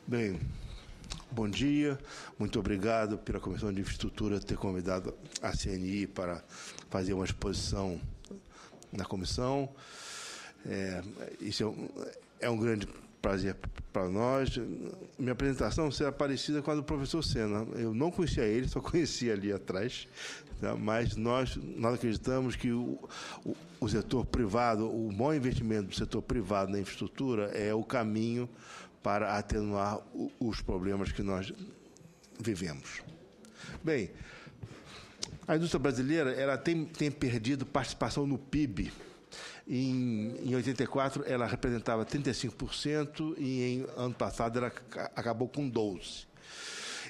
Bem, bom dia, muito obrigado pela Comissão de Infraestrutura ter convidado a CNI para fazer uma exposição na comissão. Isso é um grande prazer para nós. Minha apresentação será parecida com a do professor Sena. Eu não conhecia ele, só conhecia ali atrás, tá? Mas nós acreditamos que o setor privado, o maior investimento do setor privado na infraestrutura é o caminho para atenuar os problemas que nós vivemos. Bem, a indústria brasileira ela tem perdido participação no PIB. Em 84, ela representava 35% e, em ano passado, ela acabou com 12%.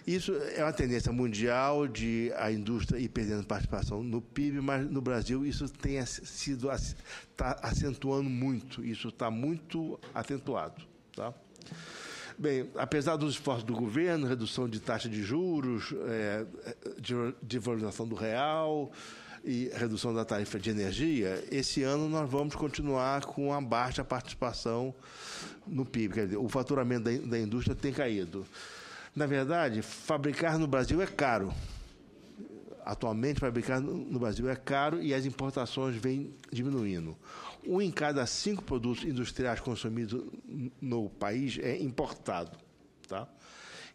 Isso é uma tendência mundial de a indústria ir perdendo participação no PIB, mas no Brasil isso está acentuando muito, isso está muito acentuado. Tá? Bem, apesar dos esforços do governo, redução de taxa de juros, de valorização do real e redução da tarifa de energia, esse ano nós vamos continuar com a baixa participação no PIB. Quer dizer, o faturamento da indústria tem caído. Na verdade, fabricar no Brasil é caro. Atualmente, fabricar no Brasil é caro e as importações vêm diminuindo. 1 em cada 5 produtos industriais consumidos no país é importado. Tá?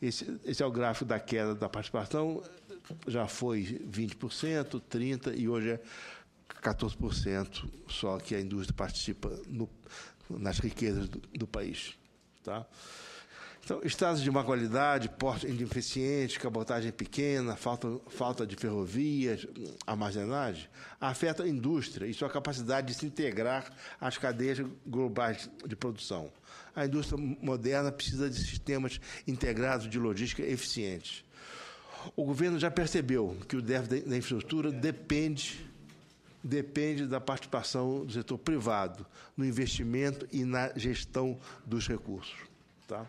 Esse é o gráfico da queda da participação. Já foi 20%, 30% e hoje é 14% só que a indústria participa nas riquezas do país. Tá? Então, estradas de má qualidade, portos ineficientes, cabotagem pequena, falta de ferrovias, armazenagem, afeta a indústria e sua capacidade de se integrar às cadeias globais de produção. A indústria moderna precisa de sistemas integrados de logística eficientes. O governo já percebeu que o déficit da infraestrutura depende da participação do setor privado no investimento e na gestão dos recursos. Tá?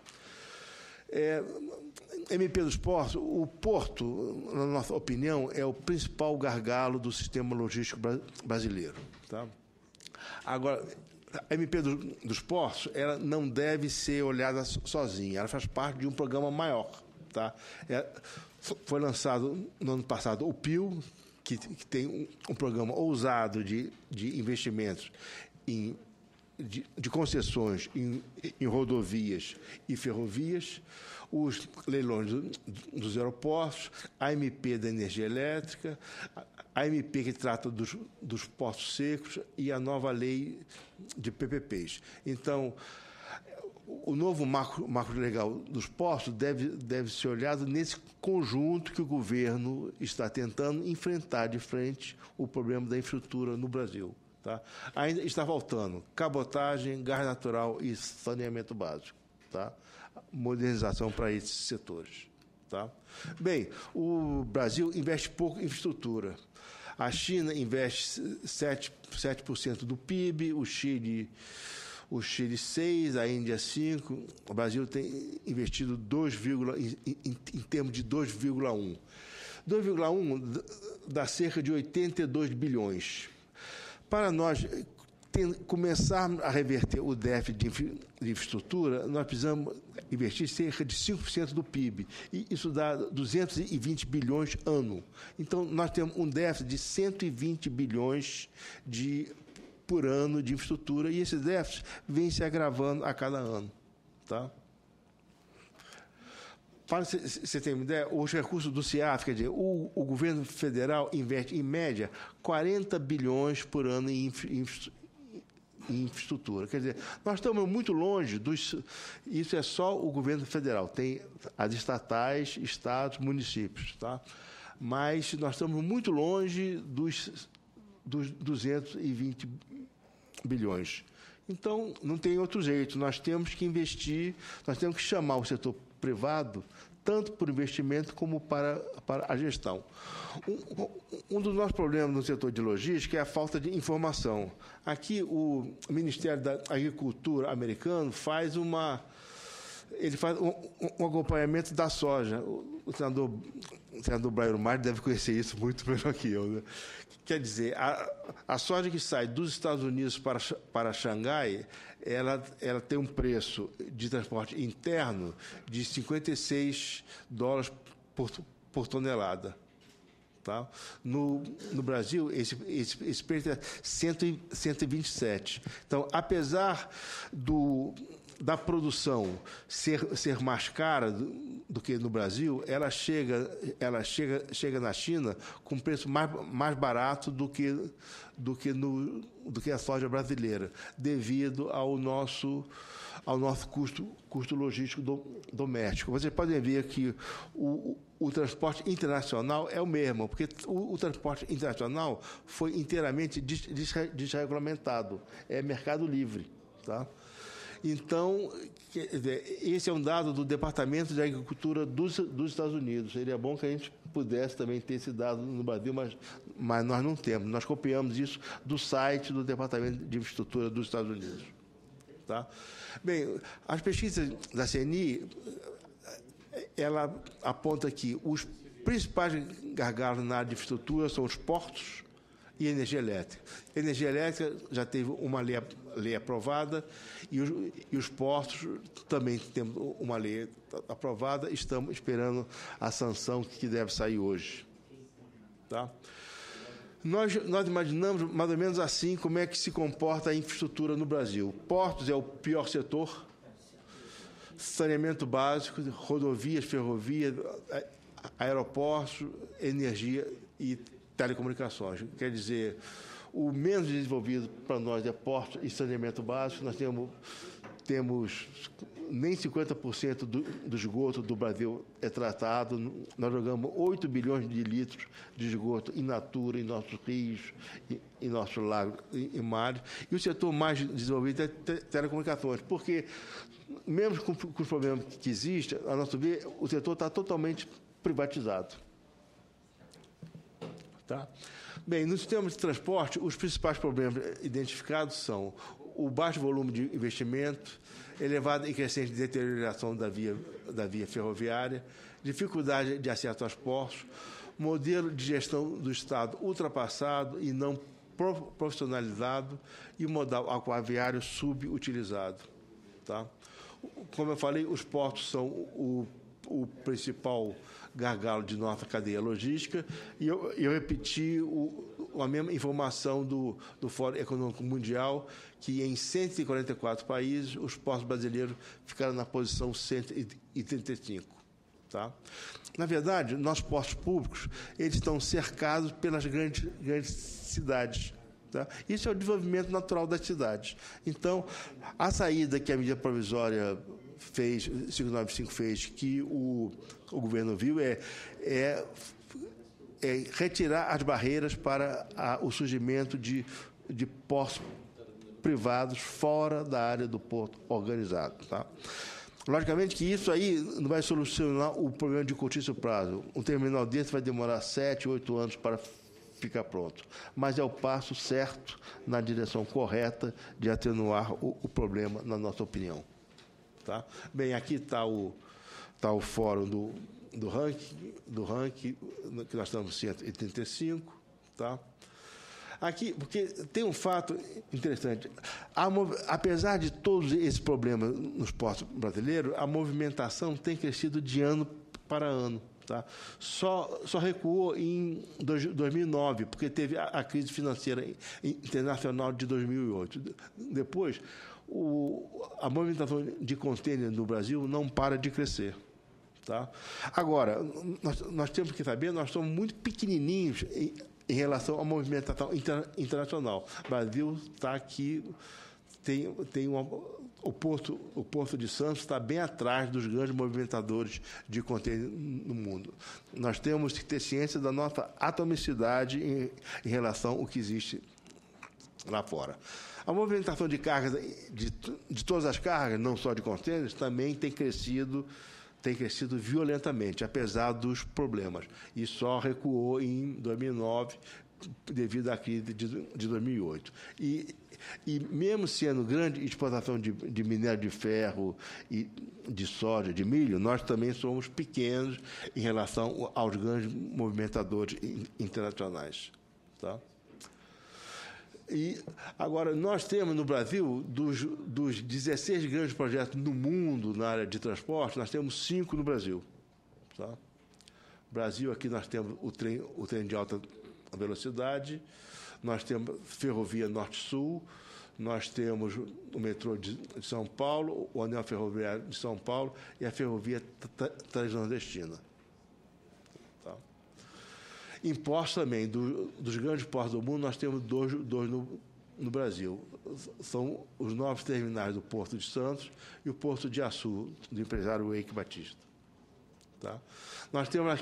MP dos Portos, o porto, na nossa opinião, é o principal gargalo do sistema logístico brasileiro. Tá? Agora, a MP dos Portos ela não deve ser olhada sozinha, ela faz parte de um programa maior. Tá? Foi lançado no ano passado o PIO, que tem um programa ousado de investimentos de concessões em rodovias e ferrovias, os leilões dos aeroportos, a MP da energia elétrica, a MP que trata dos portos secos e a nova lei de PPPs. Então, o novo marco legal dos portos deve ser olhado nesse conjunto que o governo está tentando enfrentar de frente o problema da infraestrutura no Brasil. Tá? Ainda está faltando cabotagem, gás natural e saneamento básico. Tá? Modernização para esses setores. Tá? Bem, o Brasil investe pouco em infraestrutura. A China investe 7% do PIB, o Chile 6%, a Índia 5%, o Brasil tem investido em termos de 2,1%. 2,1% dá cerca de 82 bilhões. Para nós começarmos a reverter o déficit de infraestrutura, nós precisamos investir cerca de 5% do PIB. E isso dá 220 bilhões ano. Então, nós temos um déficit de 120 bilhões por ano de infraestrutura, e esse déficit vem se agravando a cada ano. Tá? Para você ter uma ideia, os recursos do CIAF, quer dizer, o governo federal investe, em média, 40 bilhões por ano em infraestrutura. Quer dizer, nós estamos muito longe isso é só o governo federal, tem as estatais, estados, municípios. Tá? Mas nós estamos muito longe dos 220 bilhões. Então, não tem outro jeito. Nós temos que investir, nós temos que chamar o setor privado, tanto por investimento como para a gestão. Um dos nossos problemas no setor de logística é a falta de informação. Aqui, o Ministério da Agricultura americano faz ele faz um acompanhamento da soja. O senador Brairo Maggi deve conhecer isso muito melhor que eu, né? Quer dizer, a soja que sai dos Estados Unidos para Xangai, ela tem um preço de transporte interno de $56 por tonelada. Tá? No Brasil, esse preço é 127. Então, apesar da produção ser mais cara do que no Brasil, ela chega na China com preço mais barato do que a soja brasileira, devido ao nosso custo logístico doméstico. Vocês podem ver que o transporte internacional é o mesmo, porque o transporte internacional foi inteiramente desregulamentado, é mercado livre, tá? Então, esse é um dado do Departamento de Agricultura dos Estados Unidos. Seria bom que a gente pudesse também ter esse dado no Brasil, mas nós não temos. Nós copiamos isso do site do Departamento de Infraestrutura dos Estados Unidos. Tá? Bem, as pesquisas da CNI, ela aponta que os principais gargalos na área de infraestrutura são os portos e energia elétrica. Energia elétrica já teve uma lei aprovada e os portos também temos uma lei aprovada. Estamos esperando a sanção que deve sair hoje. Tá? Nós imaginamos mais ou menos assim como é que se comporta a infraestrutura no Brasil. Portos é o pior setor, saneamento básico, rodovias, ferrovias, aeroportos, energia e telecomunicações. Quer dizer, o menos desenvolvido para nós é portos e saneamento básico. Nós temos nem 50% do esgoto do Brasil é tratado. Nós jogamos 8 bilhões de litros de esgoto in natura em nossos rios, em nossos lagos e mares. E o setor mais desenvolvido é telecomunicações, porque, mesmo com os problemas que existem, a nosso ver, o setor está totalmente privatizado. Tá? Bem, no sistema de transporte, os principais problemas identificados são o baixo volume de investimento, elevada e crescente deterioração da via ferroviária, dificuldade de acesso aos portos, modelo de gestão do Estado ultrapassado e não profissionalizado e modal aquaviário subutilizado. Tá? Como eu falei, os portos são o principal gargalo de nossa cadeia logística, e eu repeti a mesma informação do Fórum Econômico Mundial, que em 144 países os portos brasileiros ficaram na posição 135. Tá? Na verdade, nossos portos públicos eles estão cercados pelas grandes cidades. Tá? Isso é o desenvolvimento natural das cidades. Então, a saída que a medida provisória 595 fez, que o governo viu, é retirar as barreiras para o surgimento de portos privados fora da área do porto organizado. Tá? Logicamente que isso aí não vai solucionar o problema de curtíssimo prazo. Um terminal desse vai demorar 7, 8 anos para ficar pronto. Mas é o passo certo na direção correta de atenuar o problema, na nossa opinião. Tá? Bem, aqui está o fórum do ranking, que nós estamos 185. Tá? Aqui, porque tem um fato interessante. Apesar de todos esses problemas nos portos brasileiros, a movimentação tem crescido de ano para ano. Tá? Só recuou em 2009, porque teve a crise financeira internacional de 2008. Depois, a movimentação de contêiner no Brasil não para de crescer. Tá? Agora, nós temos que saber, nós somos muito pequenininhos em relação à movimentação internacional. O Brasil está aqui, o Porto de Santos está bem atrás dos grandes movimentadores de contêiner no mundo. Nós temos que ter ciência da nossa atomicidade em relação ao que existe lá fora. A movimentação de cargas, de todas as cargas, não só de contêineres, também tem crescido violentamente, apesar dos problemas. E só recuou em 2009 devido à crise de 2008. E mesmo sendo grande exportação de minério de ferro, e de soja, de milho, nós também somos pequenos em relação aos grandes movimentadores internacionais. Tá? E, agora, nós temos no Brasil, dos 16 grandes projetos no mundo na área de transporte, nós temos 5 no Brasil. Tá? Brasil, aqui nós temos o trem de alta velocidade, nós temos ferrovia Norte-Sul, nós temos o metrô de São Paulo, o anel ferroviário de São Paulo e a ferrovia transnordestina. Tá? Em portos também, dos grandes portos do mundo, nós temos dois no Brasil. São os novos terminais do Porto de Santos e o Porto de Açu, do empresário Eike Batista. Tá? Nós temos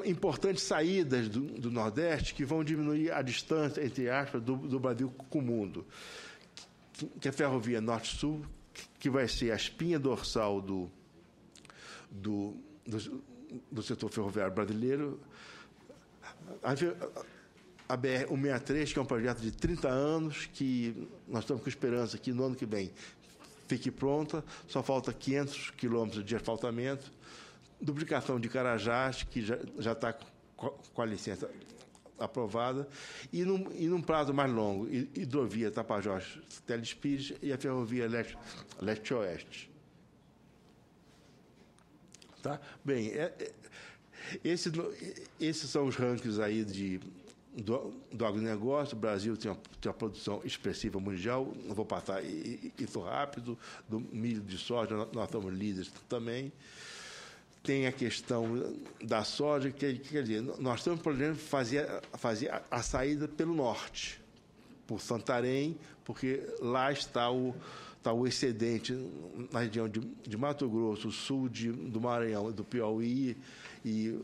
importantes saídas do Nordeste que vão diminuir a distância, entre aspas, do Brasil com o mundo. Que é a ferrovia Norte-Sul, que vai ser a espinha dorsal do setor ferroviário brasileiro. A BR-163, que é um projeto de 30 anos, que nós estamos com esperança que no ano que vem fique pronta, só falta 500 quilômetros de asfaltamento. Duplicação de Carajás, que já está com a licença aprovada, e num prazo mais longo, hidrovia Tapajós Telespires e a ferrovia Leste-Oeste. Tá? Bem, esses são os rankings aí do agronegócio. O Brasil tem uma produção expressiva mundial, não vou passar isso rápido, do milho de soja, nós somos líderes também. Tem a questão da soja, quer dizer, nós estamos planejando fazer a saída pelo norte, por Santarém, porque lá está o excedente na região de Mato Grosso, sul do Maranhão, do Piauí e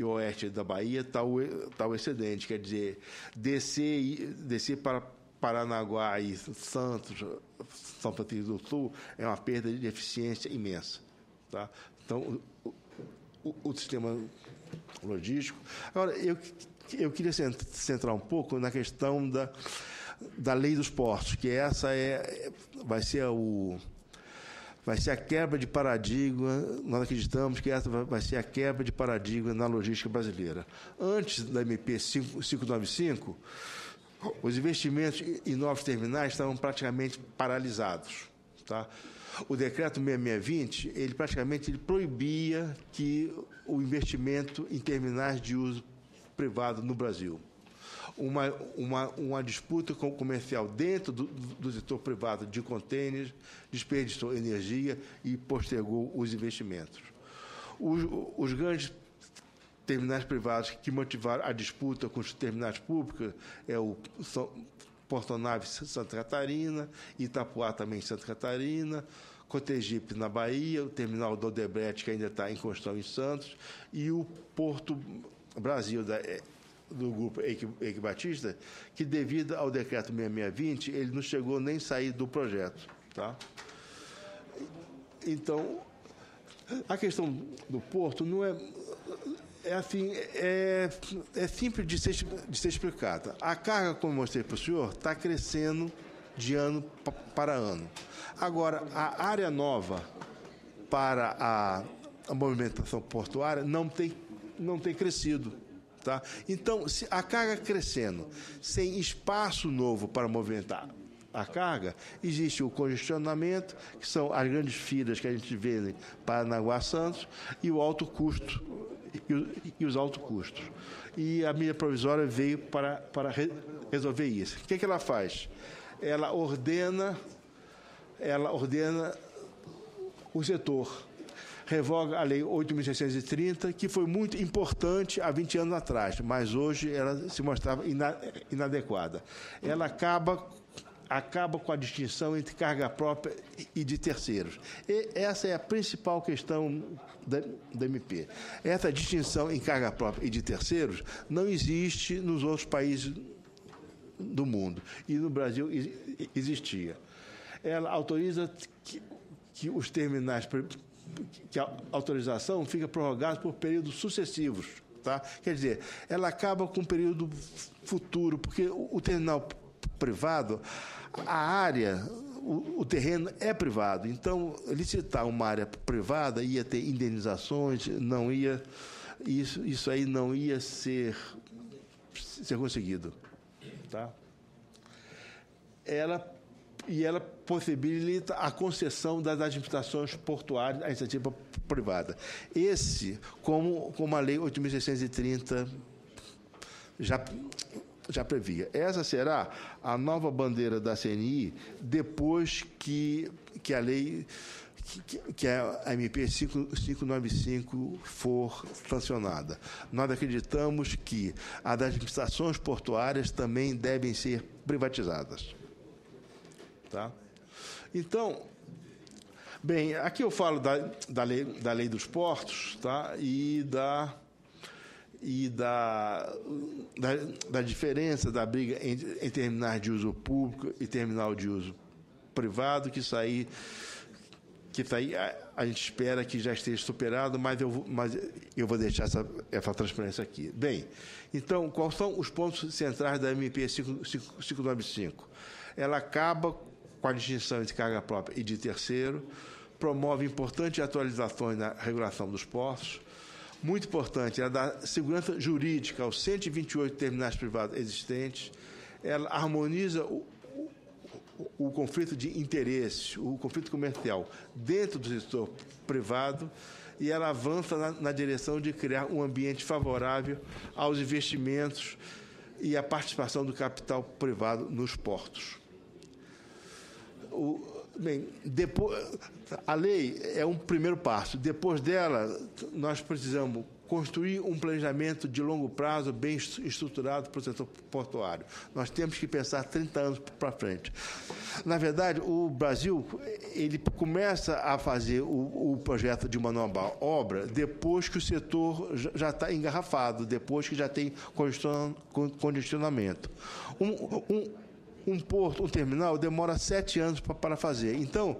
oeste da Bahia, está o excedente. Quer dizer, descer para Paranaguá e Santos, São Francisco do Sul, é uma perda de eficiência imensa. Tá? Então, o sistema logístico. Agora, eu queria centrar um pouco na questão da lei dos portos, que vai ser a quebra de paradigma. Nós acreditamos que essa vai ser a quebra de paradigma na logística brasileira. Antes da MP 595, os investimentos em novos terminais estavam praticamente paralisados. Tá? O decreto 6620, ele praticamente proibia que o investimento em terminais de uso privado no Brasil. Uma disputa comercial dentro do setor privado de contêineres desperdiçou energia e postergou os investimentos. Os grandes terminais privados que motivaram a disputa com os terminais públicos Porto-Nave, Santa Catarina, Itapuá também, Santa Catarina, Cotegipe, na Bahia, o terminal do Odebrecht, que ainda está em construção em Santos, e o Porto Brasil, do grupo Eike Batista, que, devido ao decreto 6620, ele não chegou nem a sair do projeto. Tá? Então, a questão do porto não é simples de ser explicada. A carga, como eu mostrei para o senhor, está crescendo de ano para ano. Agora, a área nova para a movimentação portuária não tem crescido. Tá? Então, se a carga crescendo, sem espaço novo para movimentar a carga, existe o congestionamento, que são as grandes filas que a gente vê em Paranaguá, Santos, e o alto custo, e os altos custos. E a medida provisória veio para resolver isso. O que ela faz? Ela ordena o setor, revoga a Lei 8.630, que foi muito importante há 20 anos atrás, mas hoje ela se mostrava inadequada. Ela acaba com a distinção entre carga própria e de terceiros. E essa é a principal questão da MP. Essa distinção em carga própria e de terceiros não existe nos outros países do mundo. E no Brasil existia. Ela autoriza que os terminais, que a autorização fica prorrogada por períodos sucessivos. Tá? Quer dizer, ela acaba com um período futuro, porque o terminal privado, a área, o terreno é privado. Então, licitar uma área privada ia ter indenizações, não ia, isso aí não ia ser conseguido. Tá? Ela possibilita a concessão das administrações portuárias à iniciativa privada. Esse, como a Lei 8.630 já previa. Essa será a nova bandeira da CNI depois que a lei, que a MP 595 for sancionada. Nós acreditamos que as administrações portuárias também devem ser privatizadas. Tá? Então, bem, aqui eu falo da lei dos portos, tá? e da diferença da briga em terminais de uso público e terminal de uso privado, que isso aí a gente espera que já esteja superado, mas eu vou deixar essa transparência aqui. Bem, então, quais são os pontos centrais da MP 595? Ela acaba com a distinção entre carga própria e de terceiro, promove importantes atualizações na regulação dos portos. Muito importante, ela dá segurança jurídica aos 128 terminais privados existentes, ela harmoniza o conflito de interesse, o conflito comercial dentro do setor privado, e ela avança na direção de criar um ambiente favorável aos investimentos e à participação do capital privado nos portos. Bem, a lei é um primeiro passo. Depois dela, nós precisamos construir um planejamento de longo prazo bem estruturado para o setor portuário. Nós temos que pensar 30 anos para frente. Na verdade, o Brasil ele começa a fazer o projeto de uma nova obra depois que o setor já está engarrafado, depois que já tem congestionamento. Um porto, um terminal, demora 7 anos para fazer. Então,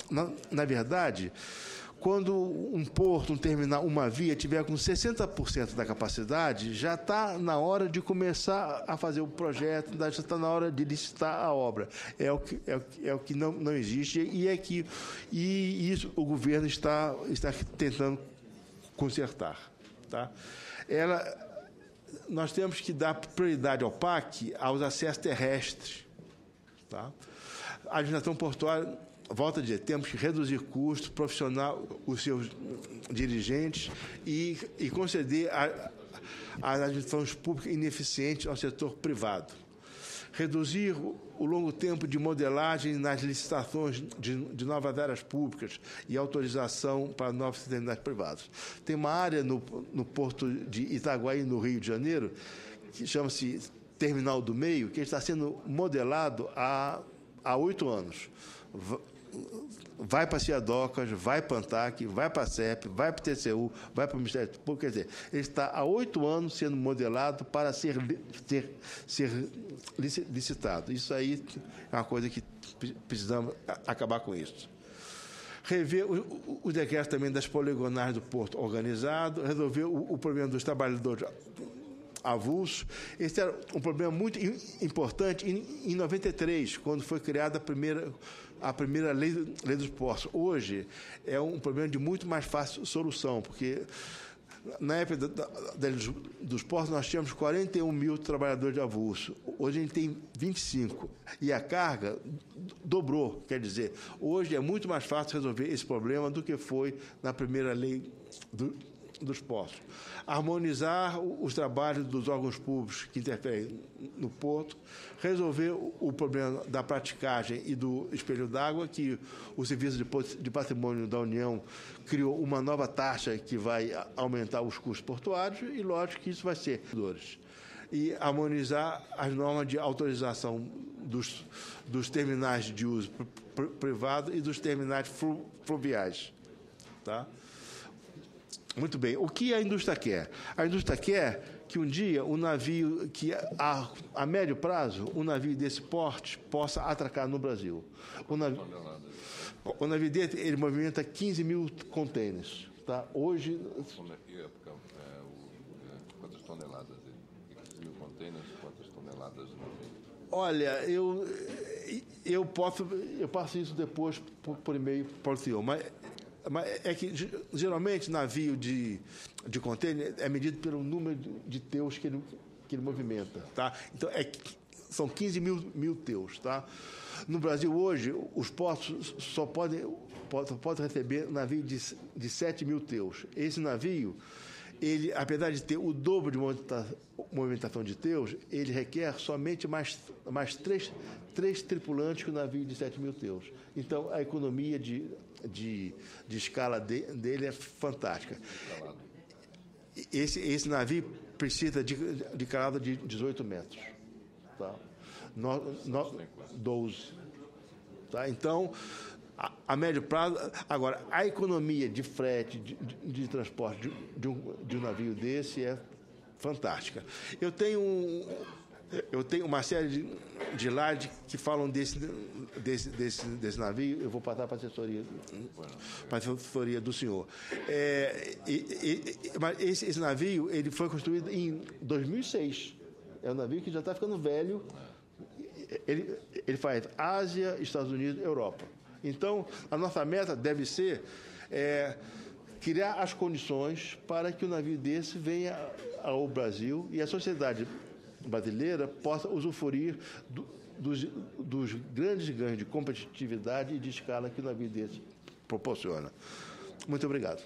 na verdade, quando um porto, um terminal, uma via tiver com 60% da capacidade, já está na hora de começar a fazer o projeto, já está na hora de licitar a obra. É o que não existe e isso o governo está tentando consertar. Tá? Nós temos que dar prioridade ao PAC aos acessos terrestres. Tá? A administração portuária, volto a dizer, temos que reduzir custos, profissional os seus dirigentes e conceder às administrações públicas ineficientes ao setor privado. Reduzir o longo tempo de modelagem nas licitações de novas áreas públicas e autorização para novos terminais privados. Tem uma área no porto de Itaguaí, no Rio de Janeiro, que chama-se Terminal do Meio, que está sendo modelado há 8 anos. Vai para a CIADOCAS, vai para a ANTAC, vai para a CEP, vai para o TCU, vai para o Ministério Público. Quer dizer, ele está há 8 anos sendo modelado para ser licitado. Isso aí é uma coisa que precisamos acabar com isso. Rever os decretos também das poligonais do porto organizado, resolver o problema dos trabalhadores avulsos. Esse era um problema muito importante em 93, quando foi criada a primeira lei dos portos. Hoje é um problema de muito mais fácil solução, porque na época dos portos nós tínhamos 41 mil trabalhadores de avulso. Hoje a gente tem 25. E a carga dobrou. Quer dizer, hoje é muito mais fácil resolver esse problema do que foi na primeira lei dos portos. Harmonizar os trabalhos dos órgãos públicos que interferem no porto, resolver o problema da praticagem e do espelho d'água, que o Serviço de Patrimônio da União criou uma nova taxa que vai aumentar os custos portuários e, lógico, que isso vai ser e harmonizar as normas de autorização dos terminais de uso privado e dos terminais fluviais. Tá? Muito bem. O que a indústria quer? A indústria quer que um dia o navio, que a médio prazo, um navio desse porte possa atracar no Brasil. O navio dele, ele movimenta 15 mil contêineres. Tá? Hoje... toneladas? 500 mil containers, quantas toneladas no navio? Olha, eu passo isso depois por e-mail para o senhor, mas é que geralmente navio de container é medido pelo número de teus que ele movimenta, tá? Então são 15 mil teus, tá? No Brasil hoje os portos só podem receber navio de 7 mil teus. Esse navio, ele, apesar de ter o dobro de movimentação de teus, ele requer somente mais três tripulantes que o navio de 7 mil teus. Então, a economia de escala dele é fantástica. Esse navio precisa de calado de 18 metros. Tá? 12. Tá? Então, a médio prazo... Agora, a economia de frete, de transporte de um navio desse é fantástica. Eu tenho uma série de slides que falam desse navio. Eu vou passar para a assessoria do senhor. Mas esse navio ele foi construído em 2006. É um navio que já está ficando velho. Ele faz Ásia, Estados Unidos, Europa. Então, a nossa meta deve ser criar as condições para que o navio desse venha ao Brasil e a sociedade brasileira possa usufruir dos grandes ganhos de competitividade e de escala que o navio desse proporciona. Muito obrigado.